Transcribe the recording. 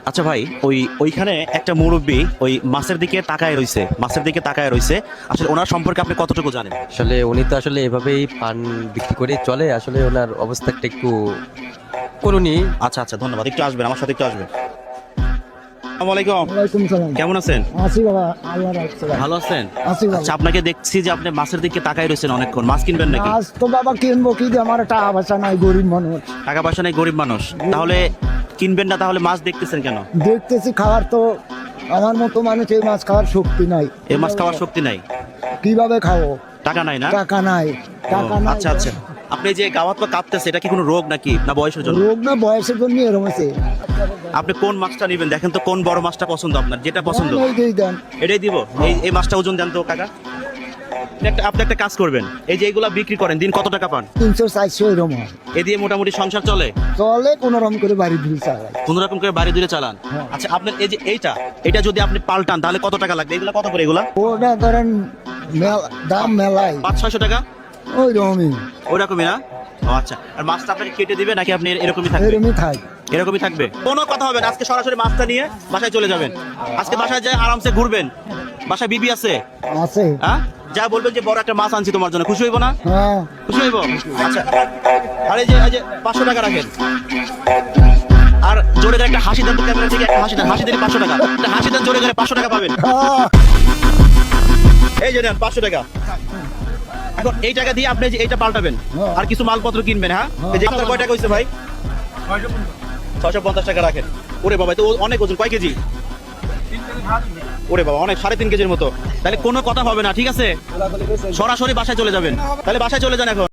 আচ্ছা ভাই, ওইখানে একটা মুরব্বি ওই মাছের দিকে তাকায় রইছে। আসলে ওনার সম্পর্কে আপনি কতটুকু জানেন? আসলে উনি তো আসলে এভাবেই পান বিক্রি করে চলে, আসলে ওনার অবস্থাটা একটু করুনি। আচ্ছা আচ্ছা, ধন্যবাদ। একটু আসবেন আমার সাথে, একটু আসবেন। আসসালামু আলাইকুম। ওয়ালাইকুম সালাম। কেমন আছেন? আছি বাবা, আল্লাহ রাখছে। ভালো আছেন? আছি বাবা। আচ্ছা, আপনাকে দেখছি যে আপনি মাছের দিকে তাকায় রয়েছেন অনেকক্ষণ। মাছ কিনবেন নাকি? আজ তো বাবা কিনবো কি, যে আমার টাকা পয়সা নাই, গরিব মানুষ। টাকা পয়সা নেই, গরিব মানুষ। তাহলে কিনবেন না? তাহলে মাছ দেখতেছেন কেন? দেখতেছি খাওয়ার তো আমার মতো মানুষ এই মাছ খাওয়ার শক্তি নাই। এই মাছ খাওয়ার শক্তি নাই? কিভাবে খাবো? টাকা নাই না? টাকা নাই, টাকা ও, নাই। আচ্ছা আচ্ছা। আপনি যে গাওয়াত পা কাঁপতেছে, এটা কি কোনো রোগ নাকি, না বয়সের জন্য? রোগ না, বয়সের জন্য এরকম হয়েছে। আপনি কোন মাছটা নেবেন দেখেন তো, কোন বড় মাছটা পছন্দ আপনার, যেটা পছন্দ এই যে দেন। এটাই দিব। এই মাছটা ওজন দেন তো কাকা। আপনি একটা কাজ করবেন, এই যে এইগুলা বিক্রি করেন, দিন কত টাকা পান? 300-400 এরকম হয়। এ দিয়ে মোটামুটি সংসার চলে? চলে কোন রকম করে বাড়ি ধুই চালাই। কোন রকম করে বাড়ি দূরে চালান। হ্যাঁ। আচ্ছা, আপনার এই যে এটা যদি আপনি পাল্টান তাহলে কত টাকা লাগবে? এগুলা কত করে এগুলা? ওটা ধরেন দাম মেলাই 500-600 টাকা? ওই রকমই, ওই রকমই না? ও আচ্ছা। আর মাছটা আপনাকে কেটে দিবে নাকি আপনি এরকমই থাকবে? এরকমই থাক। এরকমই থাকবে, কোনো কথা হবে না। আজকে সরাসরি মাছটা নিয়ে বাসায় চলে যাবেন। আজকে বাসায় যায় আরামসে ঘুরবেন। বাসায় বিবি আছে? আছে। হ্যাঁ, যা বলবেন যে বড় একটা মাছ আনছি তোমার জন্য, খুশি হইব না? হ্যাঁ। খুশি হইব। আচ্ছা, আর এই যে 500 টাকা রাখেন। আর জোরে করে একটা হাসি দেন তো, ক্যামেরা থেকে একটা হাসি দেন। হাসি দিলে 500 টাকা। একটা হাসি দেন জোরে করে, 500 টাকা পাবেন। এই যে নেন 500 টাকা। এখন এই টাকা দিয়ে আপনি যে এইটা পাল্টাবেন, আর কিছু মালপত্র কিনবেন। হ্যাঁ, এই যে আপনার কয় টাকা হইছে ভাই? 650 টাকা রাখেন। ওরে বাবা, তো অনেক ওজন। কয় কেজি? ওরে বাবা, অনেক, 3.5 কেজির মতো। তাহলে কোনো কথা হবে না, ঠিক আছে? সরাসরি বাসায় চলে যাবেন। তাহলে বাসায় চলে যান এখন।